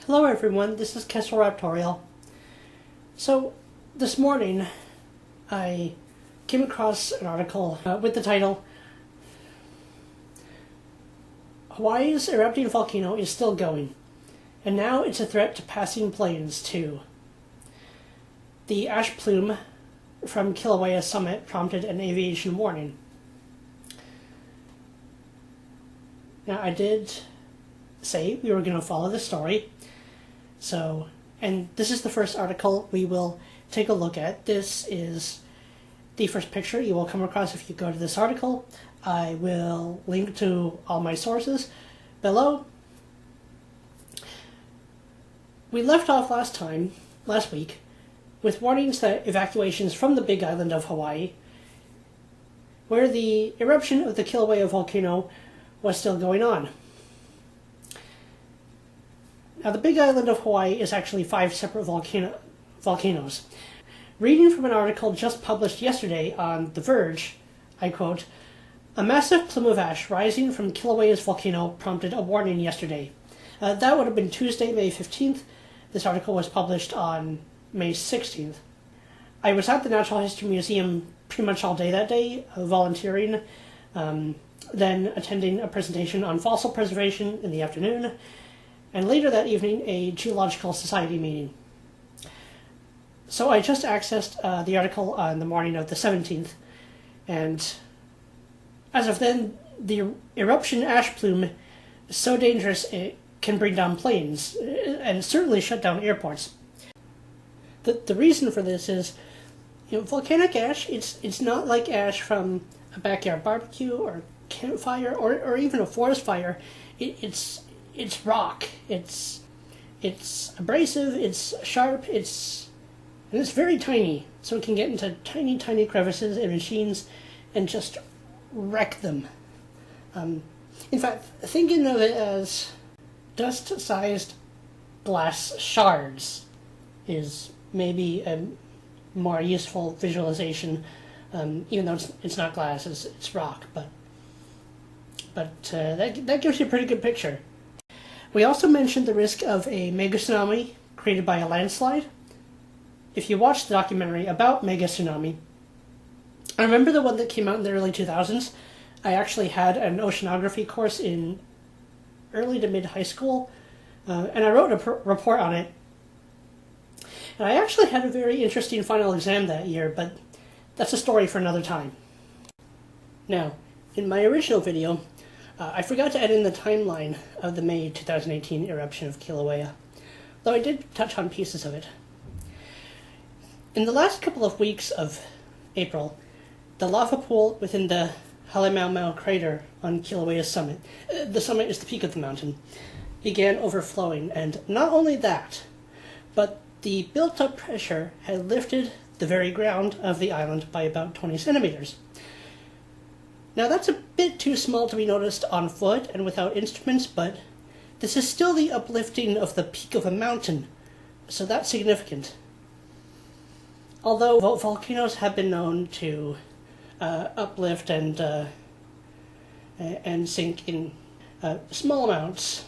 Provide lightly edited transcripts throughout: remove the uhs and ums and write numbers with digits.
Hello everyone, this is Kessel Raptorial. So, this morning I came across an article with the title, Hawaii's erupting volcano is still going, and now it's a threat to passing planes too. The ash plume from Kilauea summit prompted an aviation warning. Now I did say we were going to follow the story. So, and this is the first article we will take a look at. This is the first picture you will come across if you go to this article. I will link to all my sources below. We left off last week, with warnings that evacuations from the Big Island of Hawaii, where the eruption of the Kilauea volcano was still going on. Now, the Big Island of Hawaii is actually 5 separate volcanoes. Reading from an article just published yesterday on The Verge, I quote, "A massive plume of ash rising from Kilauea's volcano prompted a warning yesterday." That would have been Tuesday, May 15th. This article was published on May 16th. I was at the Natural History Museum pretty much all day that day, volunteering, then attending a presentation on fossil preservation in the afternoon, and later that evening, a Geological Society meeting. So I just accessed the article on the morning of the 17th, and as of then, the eruption ash plume is so dangerous it can bring down planes, and certainly shut down airports. The reason for this is, volcanic ash, it's not like ash from a backyard barbecue or campfire or even a forest fire. It's rock. It's abrasive. It's sharp. and it's very tiny, so it can get into tiny crevices in machines and just wreck them. In fact, thinking of it as dust-sized glass shards is maybe a more useful visualization, even though it's not glass, it's rock, but that gives you a pretty good picture. We also mentioned the risk of a mega tsunami created by a landslide. If you watch the documentary about mega tsunami, I remember the one that came out in the early 2000s. I actually had an oceanography course in early to mid high school, and I wrote a report on it. And I actually had a very interesting final exam that year, but that's a story for another time. Now, in my original video, I forgot to add in the timeline of the May 2018 eruption of Kilauea, though I did touch on pieces of it. In the last couple of weeks of April, the lava pool within the Halemaumau crater on Kilauea's summit, the summit is the peak of the mountain, began overflowing, and not only that, but the built-up pressure had lifted the very ground of the island by about 20 centimeters. Now that's a bit too small to be noticed on foot and without instruments, but this is still the uplifting of the peak of a mountain, so that's significant. Although volcanoes have been known to uplift and sink in small amounts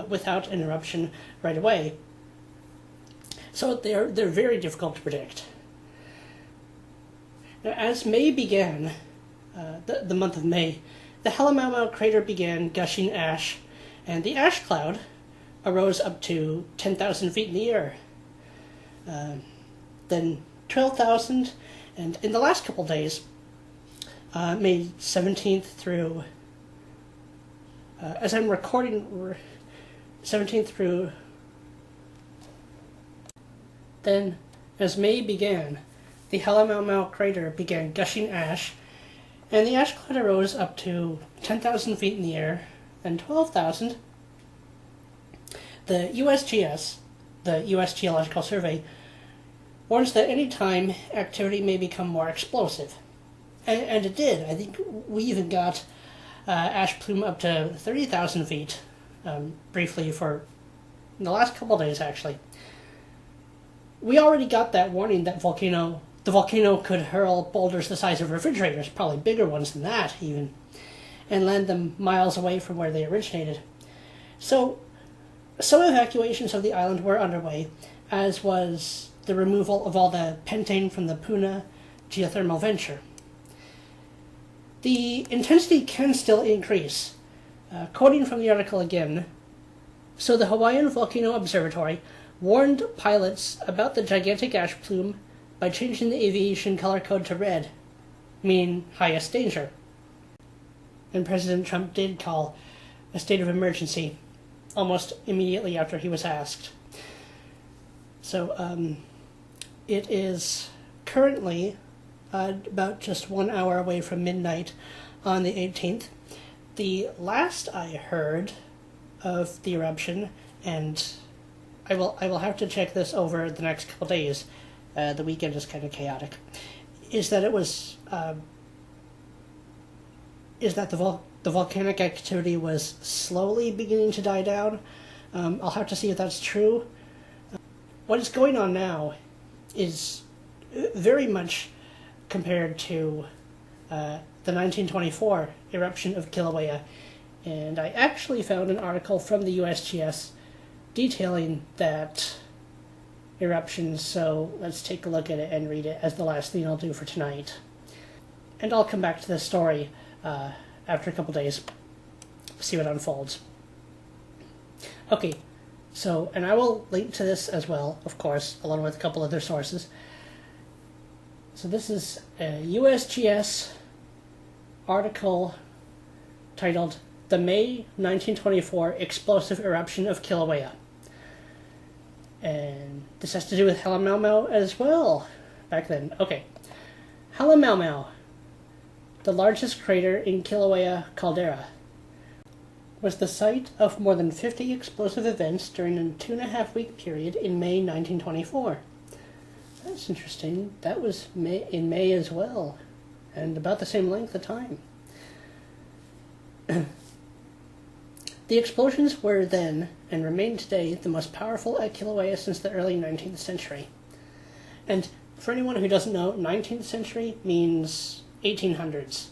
without an eruption right away, so they're very difficult to predict. Now, as May began, the month of May, the Halemaumau crater began gushing ash, and the ash cloud arose up to 10,000 feet in the air. Then 12,000, and in the last couple days, May 17th through, as I'm recording, 17th through, then as May began, the Halemaumau crater began gushing ash, and the ash cloud arose up to 10,000 feet in the air, then 12,000. The USGS, the U.S. Geological Survey, warns that any time activity may become more explosive. And it did. I think we even got ash plume up to 30,000 feet, briefly for the last couple of days, actually. We already got that warning that the volcano could hurl boulders the size of refrigerators, probably bigger ones than that even, and land them miles away from where they originated. So some evacuations of the island were underway, as was the removal of all the pentane from the Puna geothermal venture. The intensity can still increase. Quoting from the article again, so the Hawaiian Volcano Observatory warned pilots about the gigantic ash plume by changing the aviation color code to red, meaning highest danger. And President Trump did call a state of emergency almost immediately after he was asked. So it is currently about just 1 hour away from midnight on the 18th. The last I heard of the eruption, and I will have to check this over the next couple days, the weekend is kind of chaotic, is that it was the volcanic activity was slowly beginning to die down. I'll have to see if that's true. What is going on now is very much compared to the 1924 eruption of Kilauea, and I actually found an article from the USGS detailing that eruption, so let's take a look at it and read it as the last thing I'll do for tonight. And I'll come back to this story after a couple days, see what unfolds. Okay, so, and I will link to this as well, of course, along with a couple other sources. So this is a USGS article titled "The May 1924 Explosive Eruption of Kilauea." And this has to do with Halemaumau as well, back then. Okay. Halemaumau, the largest crater in Kilauea caldera, was the site of more than 50 explosive events during a 2.5-week period in May 1924. That's interesting. That was in May as well, and about the same length of time. The explosions were then, and remain today, the most powerful at Kilauea since the early 19th century. And for anyone who doesn't know, 19th century means 1800s,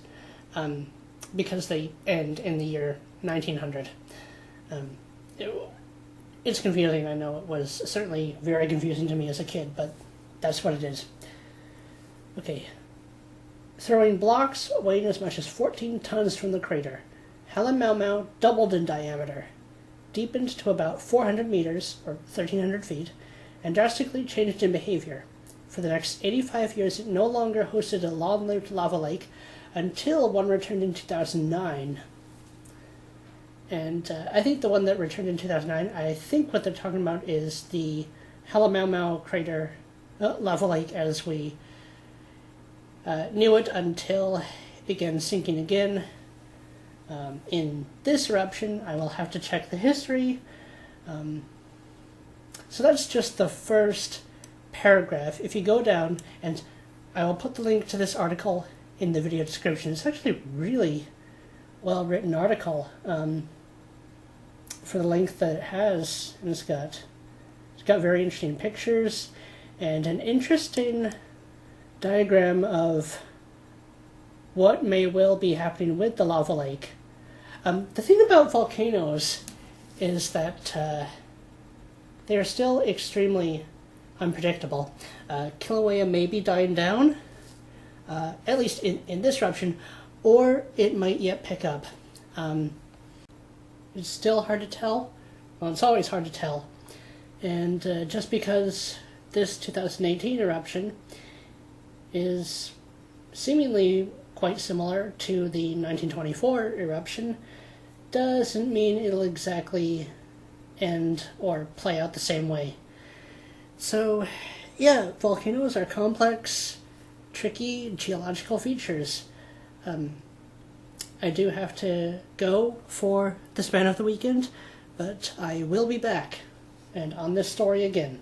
because they end in the year 1900. It's confusing, I know. It was certainly very confusing to me as a kid, but that's what it is. Okay. Throwing blocks weighing as much as 14 tons from the crater, Halemaumau doubled in diameter, deepened to about 400 meters, or 1,300 feet, and drastically changed in behavior. For the next 85 years, it no longer hosted a long-lived lava lake until one returned in 2009. And I think the one that returned in 2009, I think what they're talking about is the Halemaumau crater lava lake as we knew it until it began sinking again. In this eruption, I will have to check the history. So that's just the first paragraph. If you go down, and I will put the link to this article in the video description. It's actually a really well-written article for the length that it has, and it's got very interesting pictures and an interesting diagram of what may well be happening with the lava lake. The thing about volcanoes is that they are still extremely unpredictable. Kilauea may be dying down, at least in this eruption, or it might yet pick up. It's still hard to tell. Well, it's always hard to tell. And just because this 2018 eruption is seemingly quite similar to the 1924 eruption doesn't mean it'll exactly end or play out the same way. So, yeah, volcanoes are complex, tricky geological features. I do have to go for the span of the weekend, but I will be back and on this story again.